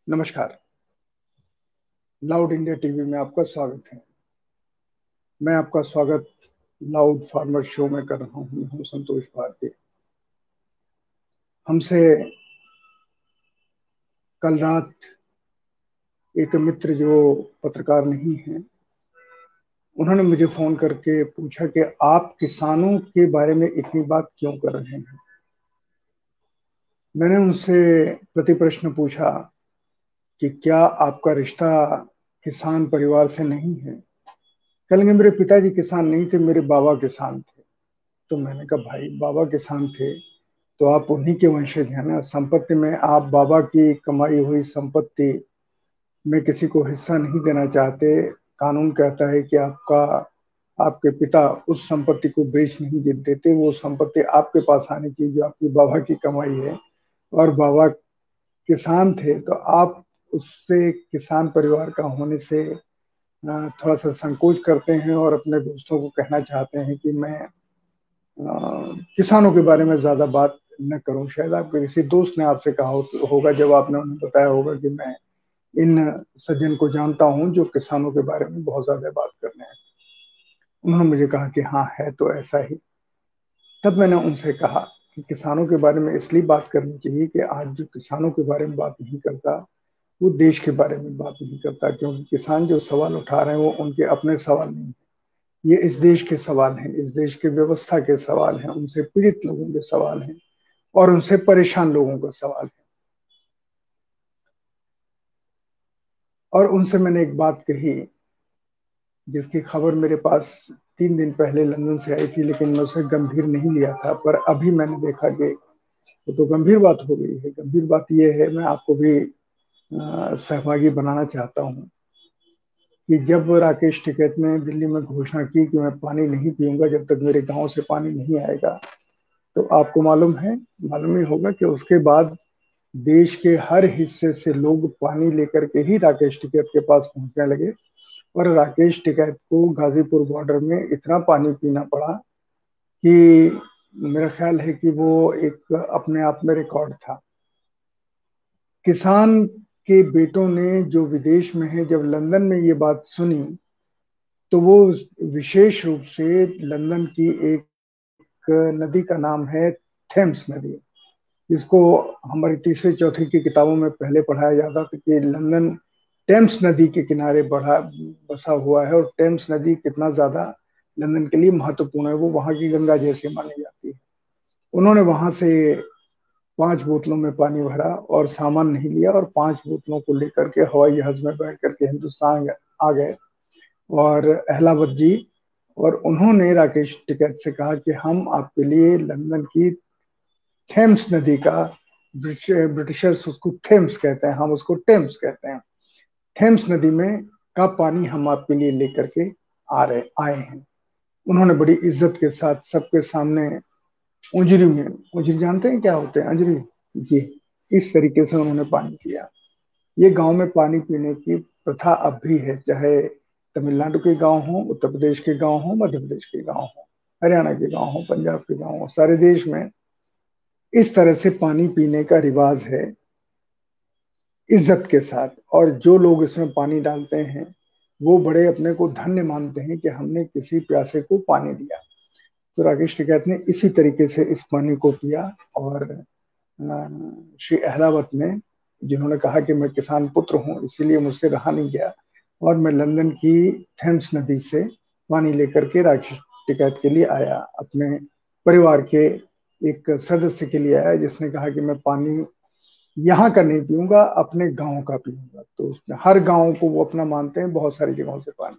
नमस्कार। Loud India TV में आपका स्वागत है। मैं आपका स्वागत लाउड फार्मर शो में कर रहा हूँ। मैं हूँ संतोष भारती। हमसे कल रात एक मित्र जो पत्रकार नहीं है, उन्होंने मुझे फोन करके पूछा कि आप किसानों के बारे में इतनी बात क्यों कर रहे हैं। मैंने उनसे प्रति प्रश्न पूछा कि क्या आपका रिश्ता किसान परिवार से नहीं है। कल मेरे पिताजी किसान नहीं थे, मेरे बाबा किसान थे। तो मैंने कहा भाई, बाबा किसान थे तो आप उन्हीं के वंशज हैं ना। संपत्ति में आप बाबा की कमाई हुई संपत्ति में किसी को हिस्सा नहीं देना चाहते। कानून कहता है कि आपके पिता उस संपत्ति को बेच नहीं देते। वो संपत्ति आपके पास आनी चाहिए जो आपकी बाबा की कमाई है। और बाबा किसान थे तो आप उससे किसान परिवार का होने से थोड़ा सा संकोच करते हैं और अपने दोस्तों को कहना चाहते हैं कि मैं किसानों के बारे में ज्यादा बात न करूं। शायद आपके किसी दोस्त ने आपसे कहा होगा, जब आपने उन्हें बताया होगा कि मैं इन सज्जन को जानता हूं जो किसानों के बारे में बहुत ज्यादा बात कर रहे हैं। उन्होंने मुझे कहा कि हाँ, है तो ऐसा ही। तब मैंने उनसे कहा कि किसानों के बारे में इसलिए बात करनी चाहिए कि आज जो किसानों के बारे में बात नहीं करता, वो देश के बारे में बात नहीं करता। क्योंकि किसान जो सवाल उठा रहे हैं वो उनके अपने सवाल नहीं है, ये इस देश के सवाल हैं, इस देश के व्यवस्था के सवाल हैं, उनसे पीड़ित लोगों के सवाल हैं और उनसे परेशान लोगों का सवाल है। और उनसे मैंने एक बात कही जिसकी खबर मेरे पास 3 दिन पहले लंदन से आई थी, लेकिन मैं उसे गंभीर नहीं लिया था। पर अभी मैंने देखा कि वो तो गंभीर बात हो गई है। गंभीर बात यह है, मैं आपको भी सहभागी बनाना चाहता हूँ कि जब राकेश टिकैत ने दिल्ली में घोषणा की कि मैं पानी नहीं पीऊंगा जब तक मेरे गांव से पानी नहीं आएगा, तो आपको मालूम ही होगा कि उसके बाद देश के हर हिस्से से लोग पानी लेकर के ही राकेश टिकैत के पास पहुंचने लगे। और राकेश टिकैत को गाजीपुर बॉर्डर में इतना पानी पीना पड़ा कि मेरा ख्याल है कि वो एक अपने आप में रिकॉर्ड था। किसान के बेटों ने जो विदेश में है, जब लंदन में ये बात सुनी तो वो विशेष रूप से लंदन की एक नदी का नाम है थेम्स नदी, जिसको हमारी तीसरी चौथी की किताबों में पहले पढ़ाया जाता था कि लंदन टेम्स नदी के किनारे बसा हुआ है। और टेम्स नदी कितना ज्यादा लंदन के लिए महत्वपूर्ण है, वो वहां की गंगा जैसी मानी जाती है। उन्होंने वहां से 5 बोतलों में पानी भरा और सामान नहीं लिया, और 5 बोतलों को लेकर के हवाई जहाज में बैठ करके हिंदुस्तान आ गए और अहलावत जी। और उन्होंने राकेश टिकैत से कहा कि हम आपके लिए लंदन की थेम्स नदी का, ब्रिटिशर्स उसको थेम्स कहते हैं, हम उसको टेम्स कहते हैं, थेम्स नदी में का पानी हम आपके लिए लेकर के आए हैं। उन्होंने बड़ी इज्जत के साथ सबके सामने उजरी में, उजरी जानते हैं क्या होते हैं, अंजरी, ये इस तरीके से उन्होंने पानी पिया। ये गांव में पानी पीने की प्रथा अब भी है, चाहे तमिलनाडु के गांव हो, उत्तर प्रदेश के गांव हो, मध्य प्रदेश के गांव हो, हरियाणा के गांव हो, पंजाब के गांव हो, सारे देश में इस तरह से पानी पीने का रिवाज है, इज्जत के साथ। और जो लोग इसमें पानी डालते हैं वो बड़े अपने को धन्य मानते हैं कि हमने किसी प्यासे को पानी दिया। तो राकेश टिकैत ने इसी तरीके से इस पानी को पिया। और श्री अहलावत ने, जिन्होंने कहा कि मैं किसान पुत्र हूं इसीलिए मुझसे रहा नहीं गया और मैं लंदन की थेम्स नदी से पानी लेकर के राकेश टिकैत के लिए आया, अपने परिवार के एक सदस्य के लिए आया, जिसने कहा कि मैं पानी यहाँ का नहीं पीऊंगा, अपने गांव का पीऊंगा। तो उसने हर गांव को वो अपना मानते हैं, बहुत सारी जगहों से पानी।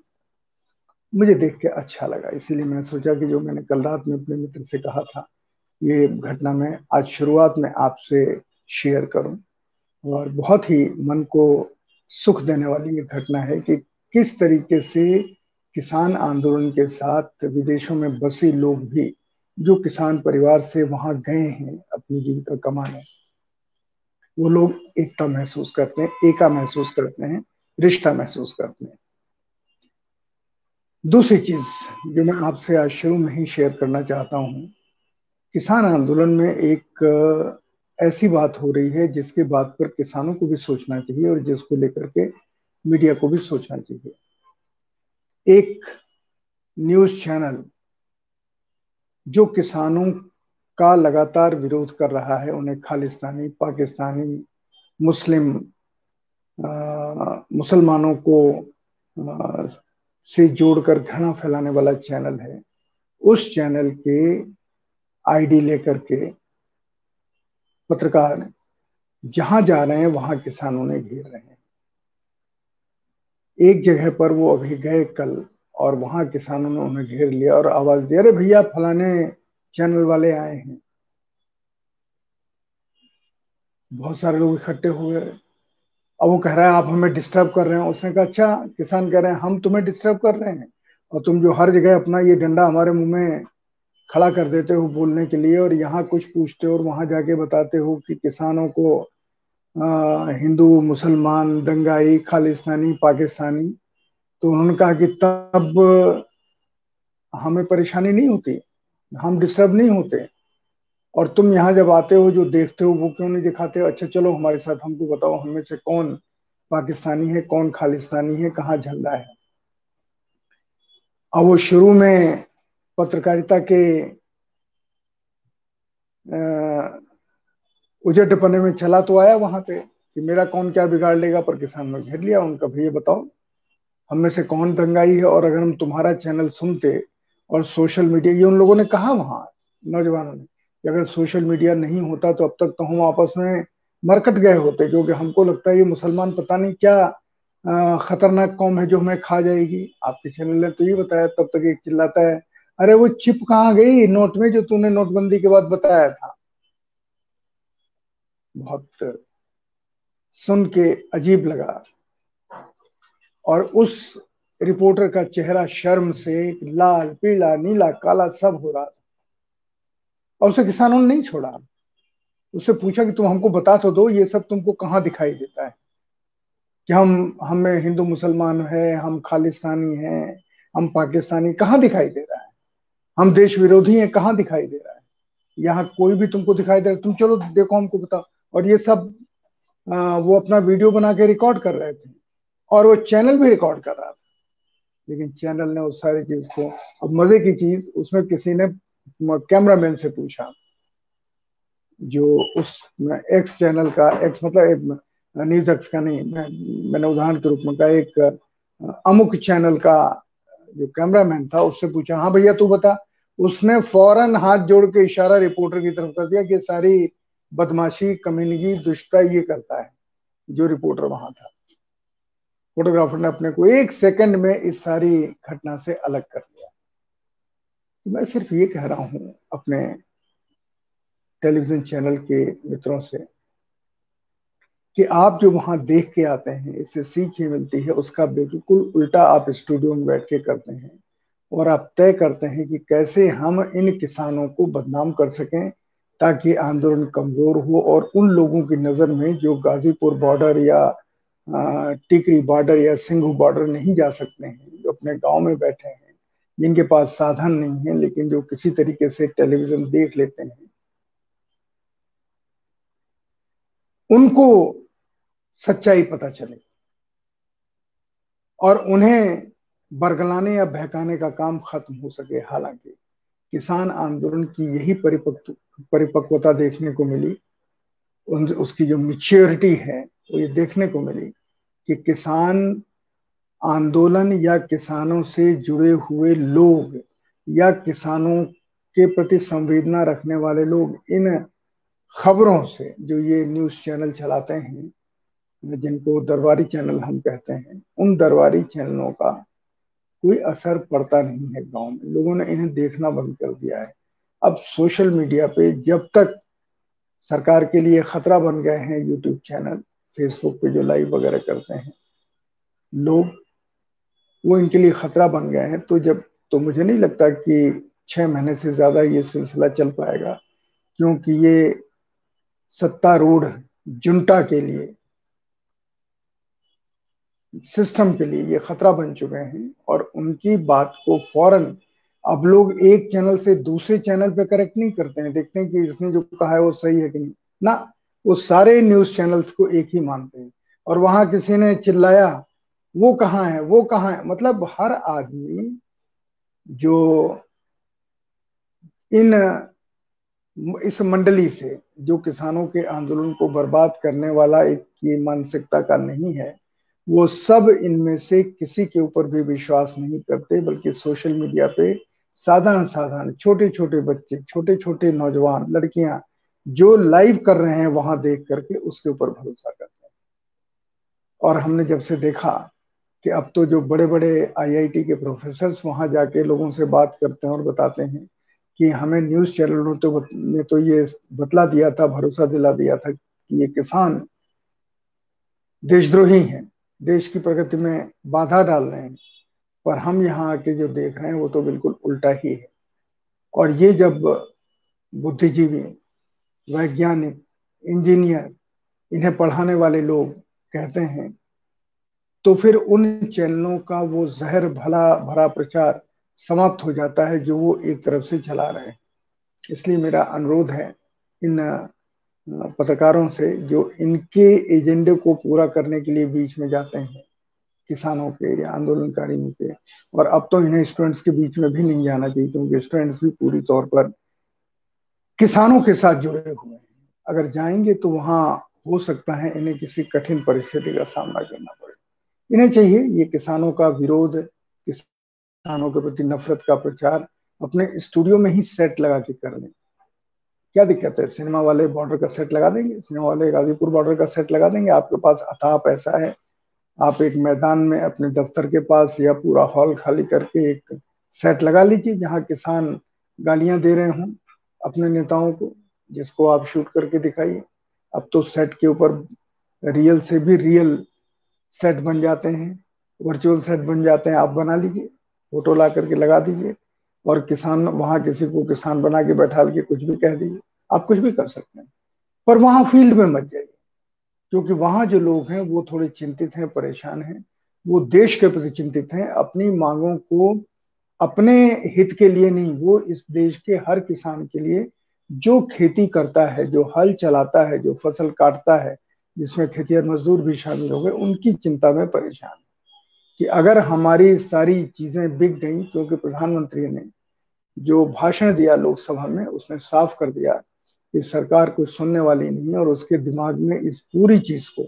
मुझे देख के अच्छा लगा, इसीलिए मैंने सोचा कि जो मैंने कल रात में अपने मित्र से कहा था, ये घटना मैं आज शुरुआत में आपसे शेयर करूं। और बहुत ही मन को सुख देने वाली ये घटना है कि किस तरीके से किसान आंदोलन के साथ विदेशों में बसे लोग भी, जो किसान परिवार से वहां गए हैं अपनी जीविका कमाने, वो लोग एकता महसूस करते हैं, एका महसूस करते हैं, रिश्ता महसूस करते हैं। दूसरी चीज जो मैं आपसे आज शुरू में ही शेयर करना चाहता हूँ, किसान आंदोलन में एक ऐसी बात हो रही है जिसके बात पर किसानों को भी सोचना चाहिए और जिसको लेकर के मीडिया को भी सोचना चाहिए। एक न्यूज चैनल जो किसानों का लगातार विरोध कर रहा है, उन्हें खालिस्तानी, पाकिस्तानी, मुस्लिम, मुसलमानों को आ, से जोड़कर घृणा फैलाने वाला चैनल है, उस चैनल के आईडी लेकर के पत्रकार जहां जा रहे हैं वहां किसानों ने घेर रहे हैं। एक जगह पर वो अभी गए कल, और वहां किसानों ने उन्हें घेर लिया और आवाज दी, अरे भैया फलाने चैनल वाले आए हैं। बहुत सारे लोग इकट्ठे हुए। अब वो कह रहा है आप हमें डिस्टर्ब कर रहे हैं। उसने कहा अच्छा, किसान कह रहे हैं हम तुम्हें डिस्टर्ब कर रहे हैं, और तुम जो हर जगह अपना ये डंडा हमारे मुंह में खड़ा कर देते हो बोलने के लिए, और यहाँ कुछ पूछते हो और वहां जाके बताते हो कि किसानों को हिंदू, मुसलमान, दंगाई, खालिस्तानी, पाकिस्तानी। तो उन्होंने कहा कि तब हमें परेशानी नहीं होती, हम डिस्टर्ब नहीं होते, और तुम यहाँ जब आते हो जो देखते हो वो क्यों नहीं दिखाते हो? अच्छा चलो हमारे साथ, हमको बताओ हम में से कौन पाकिस्तानी है, कौन खालिस्तानी है, कहाँ झंडा है। अब वो शुरू में पत्रकारिता के उजटपने में चला तो आया वहां पे कि मेरा कौन क्या बिगाड़ लेगा, पर किसान में घेर लिया। उनका भैया बताओ हम में से कौन दंगाई है, और अगर हम तुम्हारा चैनल सुनते और सोशल मीडिया, ये उन लोगों ने कहा वहां नौजवानों ने, कि अगर सोशल मीडिया नहीं होता तो अब तक तो हम आपस में मरकट गए होते, क्योंकि हमको लगता है ये मुसलमान पता नहीं क्या खतरनाक कौम है जो हमें खा जाएगी। आपके चैनल ने तो ये बताया। तब तक एक चिल्लाता है, अरे वो चिप कहाँ गई नोट में जो तूने नोटबंदी के बाद बताया था। बहुत सुन के अजीब लगा। और उस रिपोर्टर का चेहरा शर्म से लाल, पीला, नीला, काला सब हो रहा था, और उसे किसानों ने नहीं छोड़ा। उससे पूछा कि तुम हमको बता तो दो, ये सब तुमको कहाँ दिखाई देता है कि हम में हिंदू मुसलमान है, हम खालिस्तानी हैं, हम पाकिस्तानी, कहाँ दिखाई दे रहा है? हम देश विरोधी हैं, कहाँ दिखाई दे रहा है? यहाँ कोई भी तुमको दिखाई दे रहा है? तुम चलो देखो हमको बताओ। और ये सब वो अपना वीडियो बना के रिकॉर्ड कर रहे थे, और वो चैनल भी रिकॉर्ड कर रहा था। लेकिन चैनल ने उस सारी चीज को, अब मजे की चीज, उसमें किसी ने कैमरामैन से पूछा, जो उस एक्स चैनल का, एक्स मतलब न्यूज एक्स का नहीं, मैंने उदाहरण के रूप में कहा, एक अमुक चैनल का जो कैमरामैन था, उससे पूछा हाँ भैया तू बता। उसने फौरन हाथ जोड़ के इशारा रिपोर्टर की तरफ कर दिया कि सारी बदमाशी, कमीनगी, दुष्टता ये करता है जो रिपोर्टर वहां था। फोटोग्राफर ने अपने को एक सेकंड में इस सारी घटना से अलग कर लिया। तो मैं सिर्फ ये कह रहा हूं अपने टेलीविजन चैनल के मित्रों से कि आप जो वहां देख के आते हैं, इससे सीख ही मिलती है, उसका बिल्कुल उल्टा आप स्टूडियो में बैठ के करते हैं, और आप तय करते हैं कि कैसे हम इन किसानों को बदनाम कर सकें ताकि आंदोलन कमजोर हो, और उन लोगों की नजर में जो गाजीपुर बॉर्डर या टिकरी बॉर्डर या सिंघू बॉर्डर नहीं जा सकते हैं, जो अपने गांव में बैठे हैं, जिनके पास साधन नहीं है लेकिन जो किसी तरीके से टेलीविजन देख लेते हैं, उनको सच्चाई पता चले और उन्हें बरगलाने या बहकाने का काम खत्म हो सके। हालांकि किसान आंदोलन की यही परिपक्वता देखने को मिली, उसकी जो मिच्योरिटी है वो ये देखने को मिली कि किसान आंदोलन या किसानों से जुड़े हुए लोग या किसानों के प्रति संवेदना रखने वाले लोग इन खबरों से, जो ये न्यूज चैनल चलाते हैं जिनको दरबारी चैनल हम कहते हैं, उन दरबारी चैनलों का कोई असर पड़ता नहीं है। गांव में लोगों ने इन्हें देखना बंद कर दिया है। अब सोशल मीडिया पे जब तक सरकार के लिए खतरा बन गए हैं यूट्यूब चैनल, फेसबुक पे जो लाइव वगैरह करते हैं लोग, वो इनके लिए खतरा बन गए हैं। तो जब, तो मुझे नहीं लगता कि 6 महीने से ज्यादा ये सिलसिला चल पाएगा, क्योंकि ये सत्तारूढ़ जुंटा के लिए, सिस्टम के लिए ये खतरा बन चुके हैं, और उनकी बात को फौरन अब लोग एक चैनल से दूसरे चैनल पे करेक्ट नहीं करते हैं, देखते हैं कि इसने जो कहा है वो सही है कि नहीं। ना, वो सारे न्यूज चैनल्स को एक ही मानते हैं। और वहां किसी ने चिल्लाया, वो कहाँ है, वो कहाँ है, मतलब हर आदमी जो इन इस मंडली से, जो किसानों के आंदोलन को बर्बाद करने वाला एक ये मानसिकता का नहीं है, वो सब इनमें से किसी के ऊपर भी विश्वास नहीं करते, बल्कि सोशल मीडिया पे साधारण साधारण छोटे छोटे बच्चे, छोटे छोटे नौजवान लड़कियां जो लाइव कर रहे हैं वहां देख करके उसके ऊपर भरोसा करते हैं। और हमने जब से देखा कि अब तो जो बड़े बड़े आईआईटी के प्रोफेसर्स वहां जाके लोगों से बात करते हैं और बताते हैं कि हमें न्यूज चैनलों ने तो ये बतला दिया था, भरोसा दिला दिया था कि ये किसान देशद्रोही हैं, देश की प्रगति में बाधा डाल रहे हैं। पर हम यहाँ आके जो देख रहे हैं वो तो बिल्कुल उल्टा ही है। और ये जब बुद्धिजीवी, वैज्ञानिक, इंजीनियर, इन्हें पढ़ाने वाले लोग कहते हैं, तो फिर उन चैनलों का वो जहर भला भरा प्रचार समाप्त हो जाता है जो वो एक तरफ से चला रहे हैं। इसलिए मेरा अनुरोध है इन पत्रकारों से जो इनके एजेंडे को पूरा करने के लिए बीच में जाते हैं, किसानों के या आंदोलनकारियों के। और अब तो इन्हें स्टूडेंट्स के बीच में भी नहीं जाना चाहिए, क्योंकि स्टूडेंट्स भी पूरी तौर पर किसानों के साथ जुड़े हुए हैं। अगर जाएंगे तो वहां हो सकता है इन्हें किसी कठिन परिस्थिति का सामना करना पड़े। इन्हें चाहिए ये किसानों का विरोध, किसानों के प्रति नफरत का प्रचार अपने स्टूडियो में ही सेट लगा के कर लें। क्या दिक्कत है, सिनेमा वाले बॉर्डर का सेट लगा देंगे, सिनेमा वाले गाजीपुर बॉर्डर का सेट लगा देंगे। आपके पास अथाह पैसा है, आप एक मैदान में अपने दफ्तर के पास या पूरा हॉल खाली करके एक सेट लगा लीजिए जहां किसान गालियां दे रहे हों अपने नेताओं को, जिसको आप शूट करके दिखाइए। अब तो सेट के ऊपर रियल से भी रियल सेट बन जाते हैं, वर्चुअल सेट बन जाते हैं। आप बना लीजिए, फोटो ला करके लगा दीजिए, और किसान वहां किसी को किसान बना के बैठा के कुछ भी कह दीजिए। आप कुछ भी कर सकते हैं, पर वहां फील्ड में मत जाइए, क्योंकि वहां जो लोग हैं वो थोड़े चिंतित हैं, परेशान हैं। वो देश के प्रति चिंतित हैं, अपनी मांगों को अपने हित के लिए नहीं, वो इस देश के हर किसान के लिए, जो खेती करता है, जो हल चलाता है, जो फसल काटता है, जिसमें खेतिहर मजदूर भी शामिल हो गए, उनकी चिंता में परेशान। कि अगर हमारी सारी चीजें बिक गई, क्योंकि प्रधानमंत्री ने जो भाषण दिया लोकसभा में उसने साफ कर दिया कि सरकार कुछ सुनने वाली नहीं है, और उसके दिमाग में इस पूरी चीज को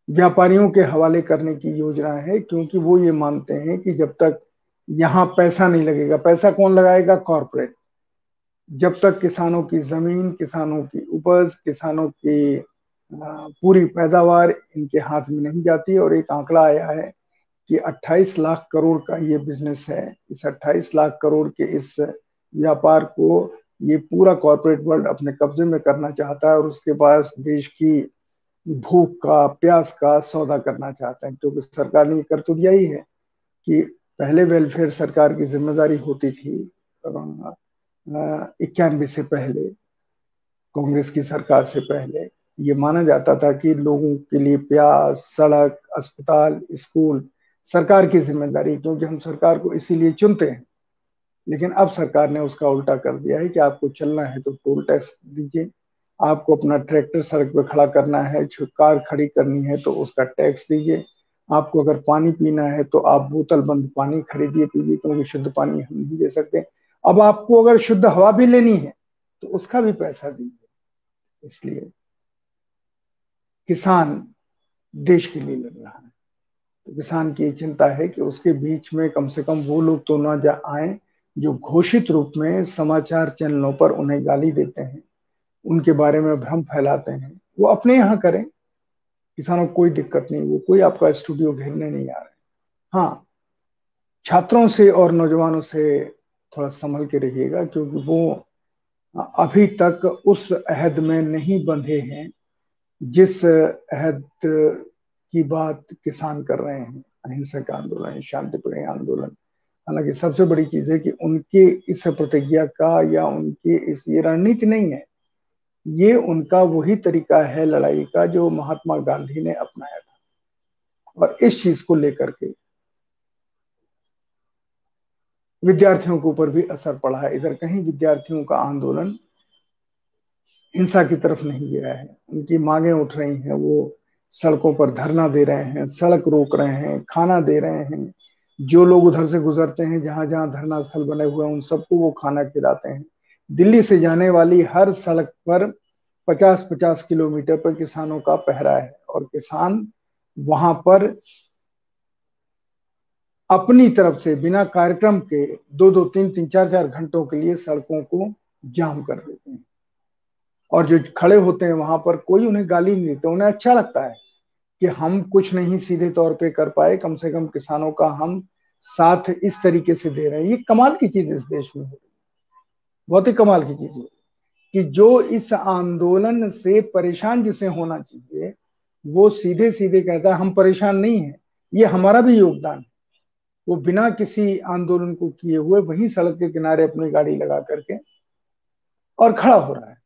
व्यापारियों के हवाले करने की योजना है। क्योंकि वो ये मानते हैं कि जब तक यहाँ पैसा नहीं लगेगा, पैसा कौन लगाएगा, कॉरपोरेट। जब तक किसानों की जमीन, किसानों की उपज, किसानों की पूरी पैदावार इनके हाथ में नहीं जाती। और एक आंकड़ा आया है कि 28 लाख करोड़ का ये बिजनेस है। इस 28 लाख करोड़ के इस व्यापार को ये पूरा कॉरपोरेट वर्ल्ड अपने कब्जे में करना चाहता है, और उसके पास देश की भूख का, प्यास का सौदा करना चाहते हैं। क्योंकि सरकार ने कर तो दिया ही है कि पहले वेलफेयर सरकार की जिम्मेदारी होती थी 91 से पहले, कांग्रेस की सरकार से पहले। ये माना जाता था कि लोगों के लिए प्यास, सड़क, अस्पताल, स्कूल सरकार की जिम्मेदारी, क्योंकि हम सरकार को इसीलिए चुनते हैं। लेकिन अब सरकार ने उसका उल्टा कर दिया है कि आपको चलना है तो टोल टैक्स दीजिए, आपको अपना ट्रैक्टर सड़क पर खड़ा करना है, कार खड़ी करनी है तो उसका टैक्स दीजिए, आपको अगर पानी पीना है तो आप बोतल बंद पानी खरीदिए पीजिए, क्योंकि शुद्ध पानी हम नहीं दे सकते। अब आपको अगर शुद्ध हवा भी लेनी है तो उसका भी पैसा दीजिए। इसलिए किसान देश के लिए लड़ रहा है। तो किसान की चिंता है कि उसके बीच में कम से कम वो लोग तो ना जा आए जो घोषित रूप में समाचार चैनलों पर उन्हें गाली देते हैं, उनके बारे में भ्रम फैलाते हैं। वो अपने यहाँ करें, किसानों को कोई दिक्कत नहीं, वो कोई आपका स्टूडियो घेरने नहीं आ रहे। हाँ, छात्रों से और नौजवानों से थोड़ा संभल के रहिएगा, क्योंकि वो अभी तक उस अहद में नहीं बंधे हैं जिस अहद की बात किसान कर रहे हैं। अहिंसक आंदोलन, शांतिप्रिय आंदोलन। हालांकि सबसे बड़ी चीज है कि उनके इस प्रतिज्ञा का या उनकी इस ये रणनीति नहीं है, ये उनका वही तरीका है लड़ाई का जो महात्मा गांधी ने अपनाया था। और इस चीज को लेकर के विद्यार्थियों के ऊपर भी असर पड़ा है। इधर कहीं विद्यार्थियों का आंदोलन हिंसा की तरफ नहीं गया है। उनकी मांगें उठ रही हैं, वो सड़कों पर धरना दे रहे हैं, सड़क रोक रहे हैं, खाना दे रहे हैं। जो लोग उधर से गुजरते हैं, जहां जहां धरना स्थल बने हुए हैं, उन सबको वो खाना खिलाते हैं। दिल्ली से जाने वाली हर सड़क पर 50-50 किलोमीटर पर किसानों का पहरा है, और किसान वहां पर अपनी तरफ से बिना कार्यक्रम के 2-2 3-3 4-4 घंटों के लिए सड़कों को जाम कर देते हैं। और जो खड़े होते हैं वहां पर, कोई उन्हें गाली नहीं देता, उन्हें अच्छा लगता है कि हम कुछ नहीं सीधे तौर पे कर पाए, कम से कम किसानों का हम साथ इस तरीके से दे रहे हैं। ये कमाल की चीज इस देश में हो रही है, बहुत ही कमाल की चीज हो रही है कि जो इस आंदोलन से परेशान जिसे होना चाहिए, वो सीधे सीधे कहता है हम परेशान नहीं है, ये हमारा भी योगदान है। वो बिना किसी आंदोलन को किए हुए वहीं सड़क के किनारे अपनी गाड़ी लगा करके और खड़ा हो रहा है।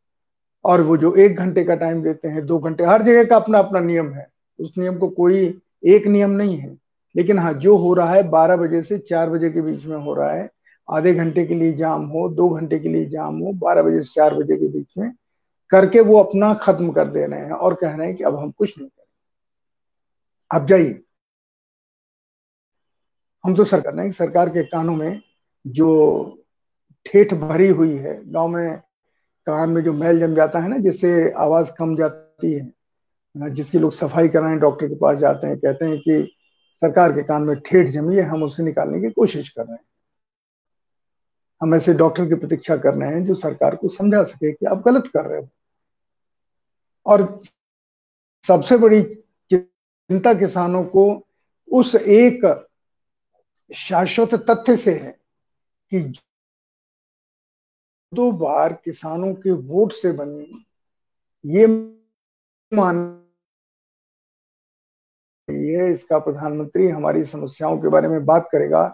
और वो जो 1 घंटे का टाइम देते हैं, 2 घंटे, हर जगह का अपना अपना नियम है, उस नियम को कोई एक नियम नहीं है। लेकिन हाँ, जो हो रहा है 12 बजे से 4 बजे के बीच में हो रहा है, आधे घंटे के लिए जाम हो, 2 घंटे के लिए जाम हो, 12 बजे से 4 बजे के बीच में करके वो अपना खत्म कर दे रहे हैं और कह रहे हैं कि अब हम कुछ नहीं करें, अब जाइए। हम तो सरकार नहीं, सरकार के कानों में जो ठेठ भरी हुई है, गांव में कान में जो मैल जम जाता है ना, जिससे आवाज कम जाती है, जिसकी लोग सफाई कराएं डॉक्टर के पास जाते हैं, कहते हैं कि सरकार के कान में ठेठ जमी है, हम उसे निकालने की कोशिश कर रहे हैं। हम ऐसे डॉक्टर की प्रतीक्षा कर रहे हैं जो सरकार को समझा सके कि आप गलत कर रहे हो। और सबसे बड़ी चिंता किसानों को उस एक शाश्वत तथ्य से है कि 2 बार किसानों के वोट से बनी ये मान है, इसका प्रधानमंत्री हमारी समस्याओं के बारे में बात करेगा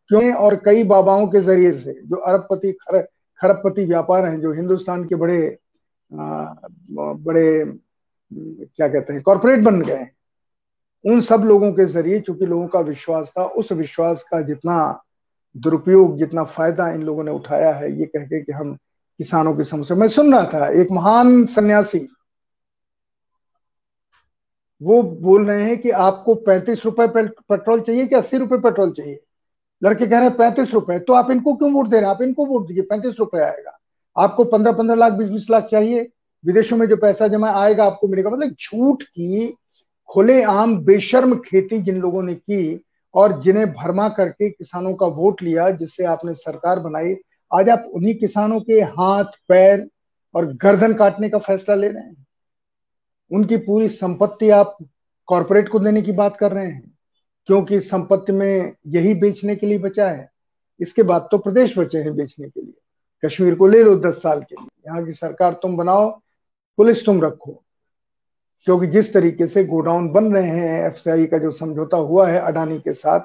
क्यों। और कई बाबाओं के जरिए से जो अरबपति खरबपति व्यापार हैं, जो हिंदुस्तान के बड़े बड़े क्या कहते हैं कॉरपोरेट बन गए हैं, उन सब लोगों के जरिए, चूंकि लोगों का विश्वास था, उस विश्वास का जितना दुरुपयोग, जितना फायदा इन लोगों ने उठाया है, ये कह के कि हम किसानों की समस्या। मैं सुन रहा था एक महान सन्यासी, वो बोल रहे हैं कि आपको 35 रुपए पेट्रोल चाहिए कि 80 रुपए पेट्रोल चाहिए। लड़के कह रहे हैं 35 रुपए, तो आप इनको क्यों वोट दे रहे हैं, आप इनको वोट दीजिए, 35 रुपए आएगा। आपको 15-15 लाख 20-20 लाख चाहिए, विदेशों में जो पैसा जमा आएगा आपको मिलेगा। मतलब झूठ की खुलेआम बेशर्म खेती जिन लोगों ने की और जिन्हें भरमा करके किसानों का वोट लिया, जिससे आपने सरकार बनाई, आज आप उन्हीं किसानों के हाथ पैर और गर्दन काटने का फैसला ले रहे हैं। उनकी पूरी संपत्ति आप कॉरपोरेट को देने की बात कर रहे हैं, क्योंकि संपत्ति में यही बेचने के लिए बचा है। इसके बाद तो प्रदेश बचे हैं बेचने के लिए। कश्मीर को ले लो 10 साल के लिए, यहाँ की सरकार तुम बनाओ, पुलिस तुम रखो। क्योंकि जिस तरीके से गोडाउन बन रहे हैं, एफसीआई का जो समझौता हुआ है अडानी के साथ,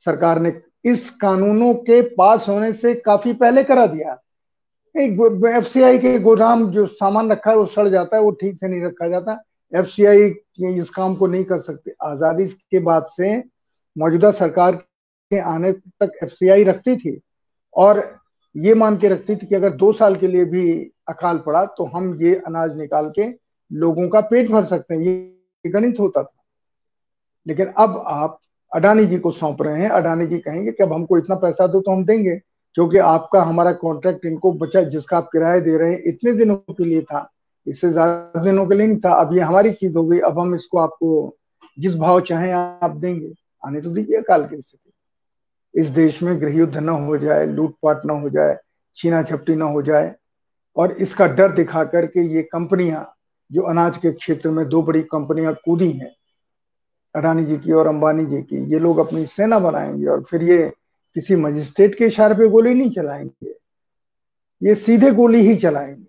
सरकार ने इस कानूनों के पास होने से काफी पहले करा दिया। एक एफसीआई के गोदाम जो सामान रखा है वो सड़ जाता है, वो ठीक से नहीं रखा जाता। एफसीआई इस काम को नहीं कर सकते। आजादी के बाद से मौजूदा सरकार के आने तक एफसीआई रखती थी, और ये मान के रखती थी कि अगर 2 साल के लिए भी अकाल पड़ा तो हम ये अनाज निकाल के लोगों का पेट भर सकते हैं। ये गणित होता था। लेकिन अब आप अडानी जी को सौंप रहे हैं। अडानी जी कहेंगे कि अब हमको इतना पैसा दो तो हम देंगे, क्योंकि आपका हमारा कॉन्ट्रैक्ट इनको बचा, जिसका आप किराया दे रहे हैं इतने दिनों के लिए था, इससे ज्यादा दिनों के लिए नहीं था। अब ये हमारी चीज हो गई, अब हम इसको आपको जिस भाव चाहें आप देंगे। आने तो दीजिए अकाल की स्थिति। इस देश में गृह युद्ध न हो जाए, लूटपाट न हो जाए, छीना झपटी न हो जाए, और इसका डर दिखा करके ये कंपनियां, जो अनाज के क्षेत्र में 2 बड़ी कंपनियां कूदी हैं, अडानी जी की और अंबानी जी की, ये लोग अपनी सेना बनाएंगे और फिर ये किसी मजिस्ट्रेट के इशारे पे गोली नहीं चलाएंगे, ये सीधे गोली ही चलाएंगे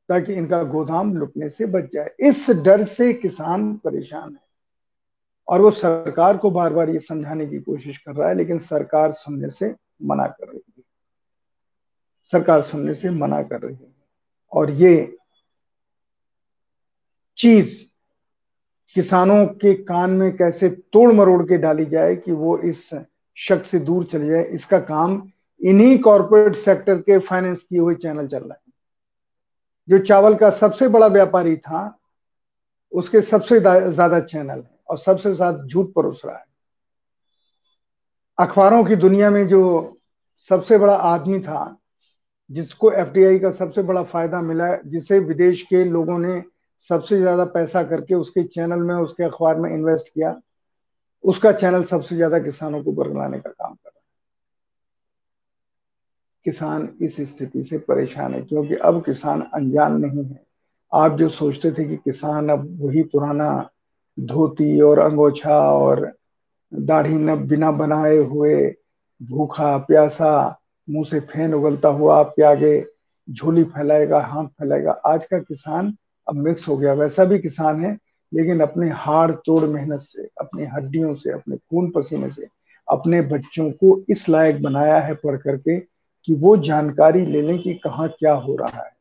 ताकि इनका गोदाम लुटने से बच जाए। इस डर से किसान परेशान है, और वो सरकार को बार बार ये समझाने की कोशिश कर रहा है, लेकिन सरकार सुनने से मना कर रही है। सरकार सुनने से मना कर रही है। और ये चीज किसानों के कान में कैसे तोड़ मरोड़ के डाली जाए कि वो इस शक से दूर चले जाए, इसका काम इन्हीं कॉर्पोरेट सेक्टर के फाइनेंस किए हुए चैनल चल रहा है। जो चावल का सबसे बड़ा व्यापारी था, उसके सबसे ज्यादा चैनल है और सबसे ज्यादा झूठ परोस रहा है। अखबारों की दुनिया में जो सबसे बड़ा आदमी था, जिसको एफडीआई का सबसे बड़ा फायदा मिला, जिसे विदेश के लोगों ने सबसे ज्यादा पैसा करके उसके चैनल में, उसके अखबार में इन्वेस्ट किया, उसका चैनल सबसे ज्यादा किसानों को बरगलाने का काम कर रहा है। किसान इस स्थिति से परेशान है क्योंकि अब किसान अनजान नहीं है। आप जो सोचते थे कि किसान अब वही पुराना धोती और अंगोछा और दाढ़ी न बिना बनाए हुए, भूखा प्यासा, मुंह से फेन उगलता हुआ आपके आगे झोली फैलाएगा, हाथ फैलाएगा। आज का किसान अब मिक्स हो गया, वैसा भी किसान है लेकिन अपने हाड़ तोड़ मेहनत से, अपनी हड्डियों से, अपने खून पसीने से अपने बच्चों को इस लायक बनाया है पढ़ करके कि वो जानकारी ले लें कि कहाँ क्या हो रहा है।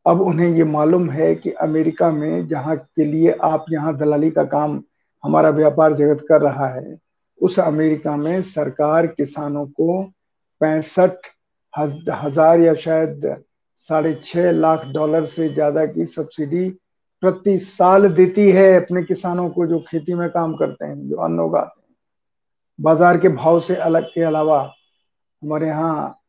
अब उन्हें ये मालूम है कि अमेरिका में जहाँ के लिए आप यहाँ दलाली का काम हमारा व्यापार जगत कर रहा है, उस अमेरिका में सरकार किसानों को 65,000 या शायद $6.5 लाख से ज्यादा की सब्सिडी प्रति साल देती है अपने किसानों को, जो खेती में काम करते हैं, जो अन्न उगाते हैं। बाजार के भाव से अलग के अलावा हमारे यहाँ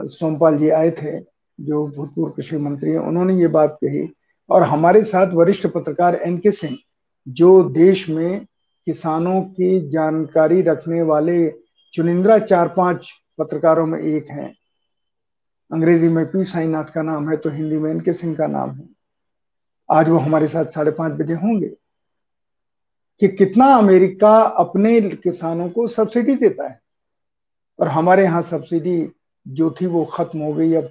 सोमपाल जी आए थे, जो भूतपूर्व कृषि मंत्री हैं, उन्होंने ये बात कही। और हमारे साथ वरिष्ठ पत्रकार एनके सिंह, जो देश में किसानों की जानकारी रखने वाले चुनिंदा 4-5 पत्रकारों में एक हैं। अंग्रेजी में पी साईनाथ का नाम है तो हिंदी में एनके सिंह का नाम है। आज वो हमारे साथ 5:30 बजे होंगे कि कितना अमेरिका अपने किसानों को सब्सिडी देता है और हमारे यहाँ सब्सिडी जो थी वो खत्म हो गई। अब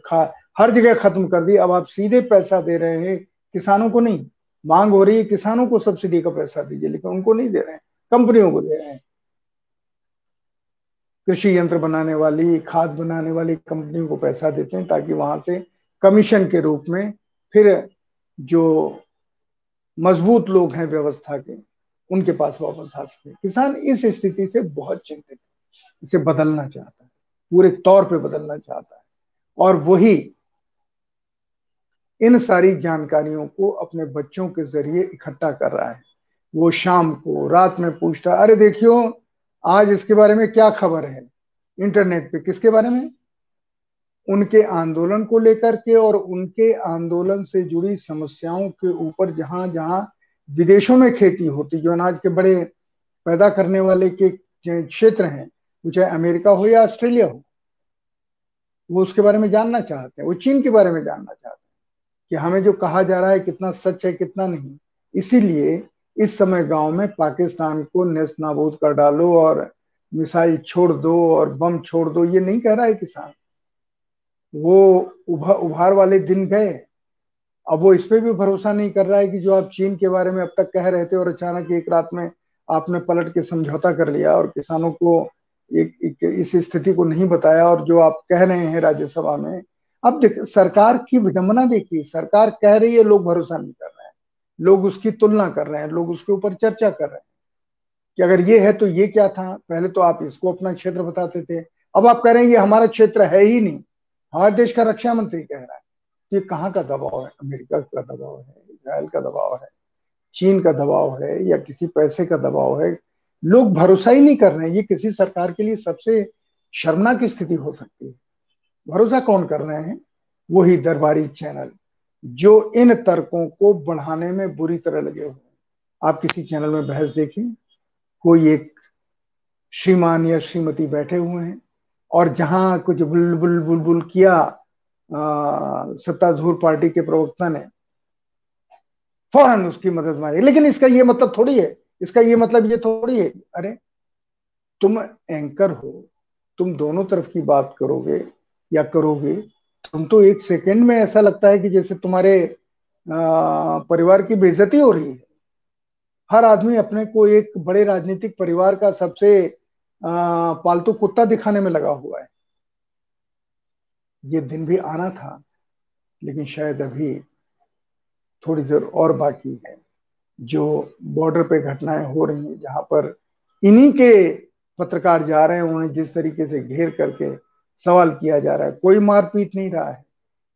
हर जगह खत्म कर दी। अब आप सीधे पैसा दे रहे हैं, किसानों को नहीं। मांग हो रही है किसानों को सब्सिडी का पैसा दीजिए, लेकिन उनको नहीं दे रहे हैं, कंपनियों को दे रहे हैं। कृषि यंत्र बनाने वाली, खाद बनाने वाली कंपनियों को पैसा देते हैं ताकि वहां से कमीशन के रूप में फिर जो मजबूत लोग हैं व्यवस्था के, उनके पास वापस आ सके। किसान इस स्थिति से बहुत चिंतित है, इसे बदलना चाहता है, पूरे तौर पे बदलना चाहता है। और वही इन सारी जानकारियों को अपने बच्चों के जरिए इकट्ठा कर रहा है। वो शाम को, रात में पूछता, अरे देखियो आज इसके बारे में क्या खबर है इंटरनेट पे, किसके बारे में? उनके आंदोलन को लेकर के और उनके आंदोलन से जुड़ी समस्याओं के ऊपर। जहां जहां विदेशों में खेती होती, जो अनाज के बड़े पैदा करने वाले के क्षेत्र हैं, वो चाहे अमेरिका हो या ऑस्ट्रेलिया हो, वो उसके बारे में जानना चाहते हैं। वो चीन के बारे में जानना चाहते हैं कि हमें जो कहा जा रहा है कितना सच है कितना नहीं। इसीलिए इस समय गांव में पाकिस्तान को नेस्त नाबूद कर डालो और मिसाइल छोड़ दो और बम छोड़ दो, ये नहीं कह रहा है किसान। वो उभार वाले दिन गए। अब वो इस पे भी भरोसा नहीं कर रहा है कि जो आप चीन के बारे में अब तक कह रहे थे और अचानक एक रात में आपने पलट के समझौता कर लिया और किसानों को इस स्थिति को नहीं बताया, और जो आप कह रहे हैं राज्यसभा में। अब सरकार की विडंबना देखिए, सरकार कह रही है, लोग भरोसा नहीं कर रहे हैं, लोग उसकी तुलना कर रहे हैं, लोग उसके ऊपर चर्चा कर रहे हैं कि अगर ये है तो ये क्या था। पहले तो आप इसको अपना क्षेत्र बताते थे, अब आप कह रहे हैं ये हमारा क्षेत्र है ही नहीं। हमारे देश का रक्षा मंत्री कह रहा है। ये कहाँ का दबाव है? अमेरिका का दबाव है, इसराइल का दबाव है, चीन का दबाव है, या किसी पैसे का दबाव है? लोग भरोसा ही नहीं कर रहे हैं। ये किसी सरकार के लिए सबसे शर्मनाक स्थिति हो सकती है। भरोसा कौन कर रहे हैं? वही दरबारी चैनल जो इन तर्कों को बढ़ाने में बुरी तरह लगे हुए हैं। आप किसी चैनल में बहस देखिए, कोई एक श्रीमान या श्रीमती बैठे हुए हैं और जहां कुछ बुलबुल बुलबुल किया सत्तारूढ़ पार्टी के प्रवक्ता ने, फौरन उसकी मदद मांगी। लेकिन इसका ये मतलब थोड़ी है, इसका ये मतलब ये थोड़ी है, अरे तुम एंकर हो, तुम दोनों तरफ की बात करोगे या करोगे, तुम तो एक सेकंड में ऐसा लगता है कि जैसे तुम्हारे परिवार की बेइज्जती हो रही है। हर आदमी अपने को एक बड़े राजनीतिक परिवार का सबसे पालतू कुत्ता दिखाने में लगा हुआ है। ये दिन भी आना था, लेकिन शायद अभी थोड़ी देर और बाकी है। जो बॉर्डर पे घटनाएं हो रही हैं, जहां पर इन्हीं के पत्रकार जा रहे हैं, उन्हें जिस तरीके से घेर करके सवाल किया जा रहा है, कोई मारपीट नहीं रहा है,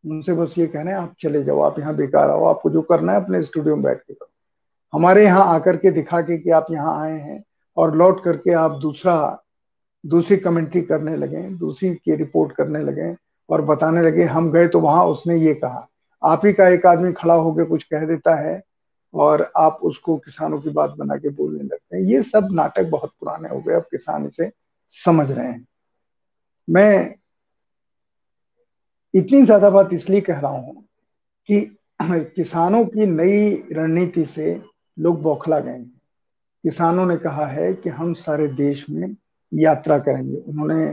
उनसे बस ये कहना है आप चले जाओ, आप यहाँ बेकार आओ, आपको जो करना है अपने स्टूडियो में बैठ के करो। हमारे यहाँ आकर के दिखा के कि आप यहाँ आए हैं और लौट करके आप दूसरी कमेंट्री करने लगे, दूसरी की रिपोर्ट करने लगे और बताने लगे हम गए तो वहां उसने ये कहा। आप ही का एक आदमी खड़ा होकर कुछ कह देता है और आप उसको किसानों की बात बना के बोलने लगते हैं। ये सब नाटक बहुत पुराने हो गए, अब किसान इसे समझ रहे हैं। मैं इतनी ज्यादा बात इसलिए कह रहा हूं कि किसानों की नई रणनीति से लोग बौखला गए हैं। किसानों ने कहा है कि हम सारे देश में यात्रा करेंगे। उन्होंने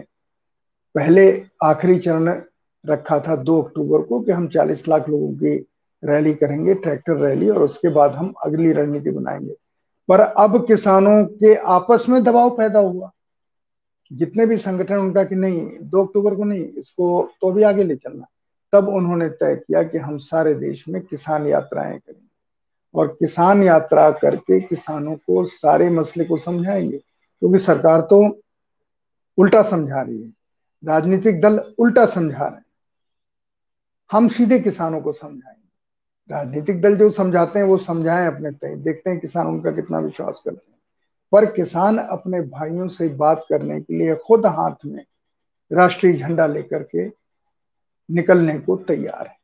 पहले आखिरी चरण रखा था 2 अक्टूबर को कि हम 40 लाख लोगों की रैली करेंगे, ट्रैक्टर रैली, और उसके बाद हम अगली रणनीति बनाएंगे। पर अब किसानों के आपस में दबाव पैदा हुआ, जितने भी संगठन उनका कि नहीं 2 अक्टूबर को नहीं, इसको तो अभी आगे ले चलना। तब उन्होंने तय किया कि हम सारे देश में किसान यात्राएं करेंगे और किसान यात्रा करके किसानों को सारे मसले को समझाएंगे, क्योंकि सरकार तो उल्टा समझा रही है, राजनीतिक दल उल्टा समझा रहे हैं। हम सीधे किसानों को समझाएंगे। राजनीतिक दल जो समझाते हैं वो समझाएं अपने तय, देखते हैं किसान उनका कितना विश्वास करते हैं। पर किसान अपने भाइयों से बात करने के लिए खुद हाथ में राष्ट्रीय झंडा लेकर के निकलने को तैयार है।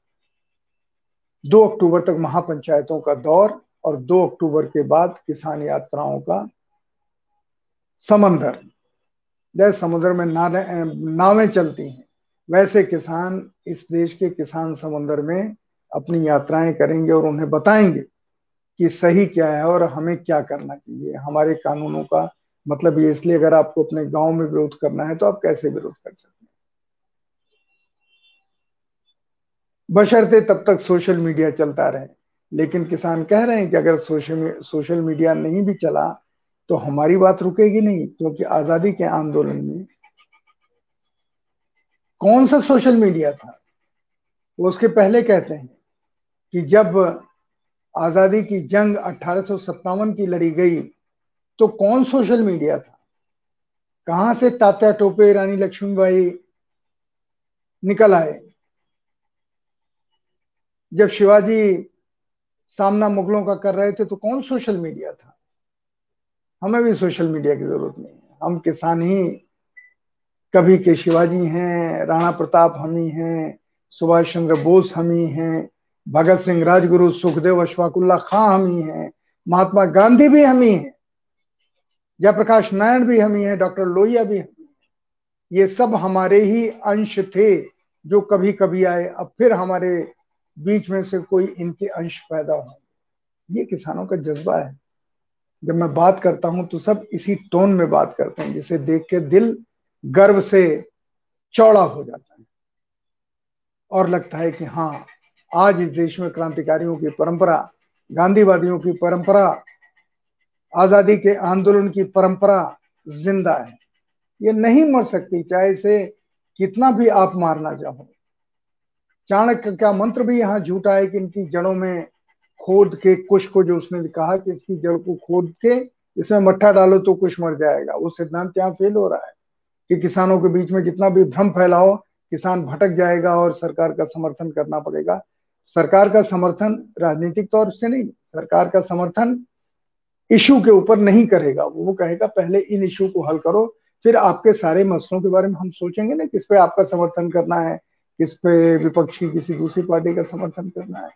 2 अक्टूबर तक महापंचायतों का दौर और 2 अक्टूबर के बाद किसान यात्राओं का समंदर। जैसे समुद्र में नावें चलती हैं, वैसे किसान इस देश के किसान समंदर में अपनी यात्राएं करेंगे और उन्हें बताएंगे कि सही क्या है और हमें क्या करना चाहिए। हमारे कानूनों का मतलब ये, इसलिए अगर आपको अपने गांव में विरोध करना है तो आप कैसे विरोध कर सकते हैं, बशर्ते तब तक सोशल मीडिया चलता रहे। लेकिन किसान कह रहे हैं कि अगर सोशल मीडिया नहीं भी चला तो हमारी बात रुकेगी नहीं, क्योंकि आजादी के आंदोलन में कौन सा सोशल मीडिया था। वो उसके पहले कहते हैं कि जब आजादी की जंग 1857 की लड़ी गई तो कौन सोशल मीडिया था, कहां से तात्या टोपे रानी लक्ष्मीबाई निकल आए। जब शिवाजी सामना मुगलों का कर रहे थे तो कौन सोशल मीडिया था। हमें भी सोशल मीडिया की जरूरत नहीं है, हम किसान ही कभी के शिवाजी हैं, राणा प्रताप हम ही हैं, सुभाष चंद्र बोस हम ही हैं, भगत सिंह, राजगुरु, सुखदेव, अशफाकुल्ला खां हम ही हैं, महात्मा गांधी भी हम ही हैं, जयप्रकाश नारायण भी हम ही हैं, डॉक्टर लोहिया भी हम ही हैं। ये सब हमारे ही अंश थे जो कभी कभी आए, अब फिर हमारे बीच में से कोई इनके अंश पैदा हो। ये किसानों का जज्बा है। जब मैं बात करता हूं तो सब इसी टोन में बात करते हैं, जिसे देख के दिल गर्व से चौड़ा हो जाता है और लगता है कि हाँ, आज इस देश में क्रांतिकारियों की परंपरा, गांधीवादियों की परंपरा, आजादी के आंदोलन की परंपरा जिंदा है। ये नहीं मर सकती, चाहे इसे कितना भी आप मारना चाहो। चाणक्य का मंत्र भी यहाँ झूठा है कि इनकी जड़ों में खोद के, कुश को जो उसने कहा कि इसकी जड़ को खोद के इसमें मट्ठा डालो तो कुश मर जाएगा, वो सिद्धांत यहाँ फेल हो रहा है कि किसानों के बीच में जितना भी भ्रम फैलाओ किसान भटक जाएगा और सरकार का समर्थन करना पड़ेगा। सरकार का समर्थन राजनीतिक तौर से नहीं, सरकार का समर्थन इशू के ऊपर नहीं करेगा। वो कहेगा पहले इन इशू को हल करो, फिर आपके सारे मसलों के बारे में हम सोचेंगे ना, किस पे आपका समर्थन करना है, किस पे विपक्षी किसी दूसरी पार्टी का समर्थन करना है।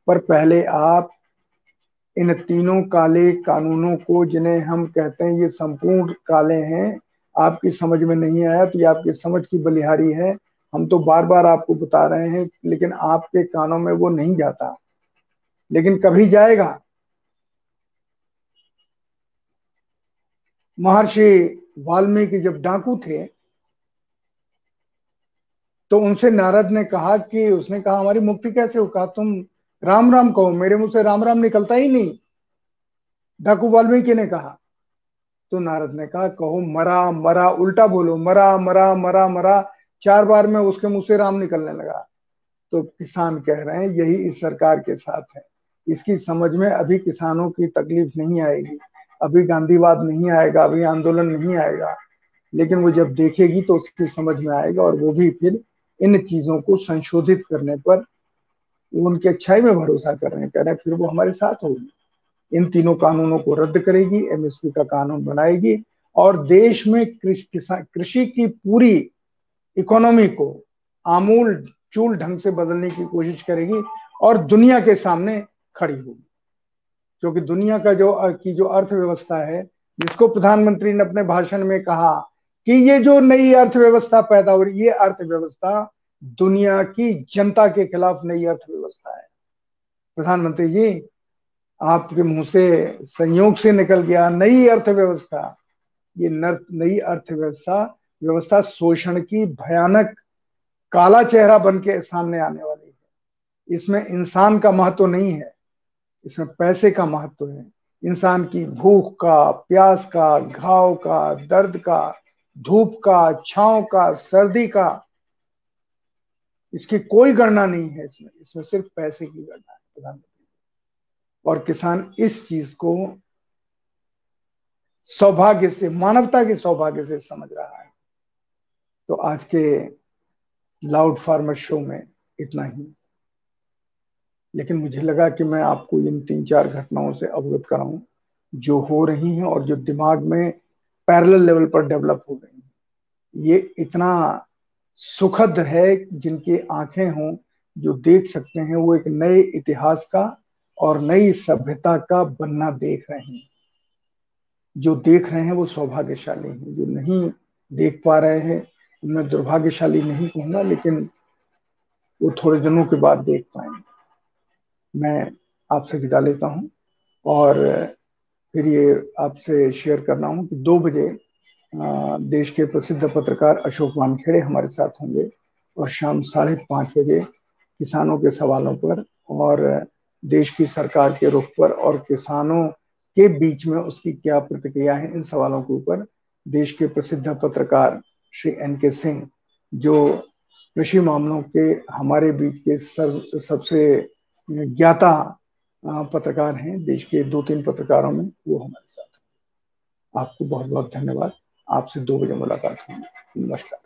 पर पहले आप इन तीनों काले कानूनों को, जिन्हें हम कहते हैं ये संपूर्ण काले हैं, आपकी समझ में नहीं आया तो ये आपकी समझ की बलिहारी है। हम तो बार बार आपको बता रहे हैं लेकिन आपके कानों में वो नहीं जाता, लेकिन कभी जाएगा। महर्षि वाल्मीकि जब डाकू थे तो उनसे नारद ने कहा कि, उसने कहा हमारी मुक्ति कैसे हो, कहा तुम राम राम कहो, मेरे मुंह से राम राम निकलता ही नहीं, डाकू वाल्मीकि ने कहा। तो नारद ने कहा कहो मरा मरा, उल्टा बोलो, मरा मरा मरा मरा, 4 बार में उसके मुंह से राम निकलने लगा। तो किसान कह रहे हैं यही इस सरकार के साथ है। इसकी समझ में अभी किसानों की तकलीफ नहीं आएगी, अभी गांधीवाद नहीं आएगा, अभी आंदोलन नहीं आएगा, लेकिन वो जब देखेगी तो उसकी समझ में आएगा और वो भी फिर इन चीजों को संशोधित करने पर वो उनकी अच्छाई में भरोसा कर रहे हैं, कह रहे हैं फिर वो हमारे साथ होगी। इन तीनों कानूनों को रद्द करेगी, एमएसपी का कानून बनाएगी और देश में कृषि की पूरी इकोनॉमी को आमूल चूल ढंग से बदलने की कोशिश करेगी और दुनिया के सामने खड़ी होगी। क्योंकि दुनिया का जो अर्थव्यवस्था है, जिसको प्रधानमंत्री ने अपने भाषण में कहा कि ये जो नई अर्थव्यवस्था पैदा हो रही, ये अर्थव्यवस्था दुनिया की जनता के खिलाफ नई अर्थव्यवस्था है। प्रधानमंत्री जी, आपके मुंह से संयोग से निकल गया नई अर्थव्यवस्था। ये नई अर्थव्यवस्था शोषण की भयानक काला चेहरा बन के सामने आने वाली है। इसमें इंसान का महत्व नहीं है, इसमें पैसे का महत्व है। इंसान की भूख का, प्यास का, घाव का, दर्द का, धूप का, छांव का, सर्दी का, इसकी कोई गणना नहीं है। इसमें सिर्फ पैसे की गणना है प्रधानमंत्री। और किसान इस चीज को सौभाग्य से, मानवता के सौभाग्य से समझ रहा है। तो आज के लाउड फार्मर शो में इतना ही, लेकिन मुझे लगा कि मैं आपको इन 3-4 घटनाओं से अवगत कराऊं जो हो रही हैं और जो दिमाग में पैरेलल लेवल पर डेवलप हो रही हैं। ये इतना सुखद है, जिनकी आंखें हों जो देख सकते हैं, वो एक नए इतिहास का और नई सभ्यता का बनना देख रहे हैं। जो देख रहे हैं वो सौभाग्यशाली हैं, जो नहीं देख पा रहे हैं मैं दुर्भाग्यशाली नहीं कहूंगा, लेकिन वो थोड़े दिनों के बाद देख पाएंगे। मैं आपसे विदा लेता हूं और फिर ये आपसे शेयर करना हूं कि 2 बजे देश के प्रसिद्ध पत्रकार अशोक वानखेड़े हमारे साथ होंगे और शाम 5:30 बजे किसानों के सवालों पर और देश की सरकार के रुख पर और किसानों के बीच में उसकी क्या प्रतिक्रिया है, इन सवालों के ऊपर देश के प्रसिद्ध पत्रकार श्री NK सिंह, जो कृषि मामलों के हमारे बीच के सबसे ज्ञाता पत्रकार हैं देश के 2-3 पत्रकारों में, वो हमारे साथ। आपको बहुत बहुत धन्यवाद। आपसे 2 बजे मुलाकात होगी। नमस्कार।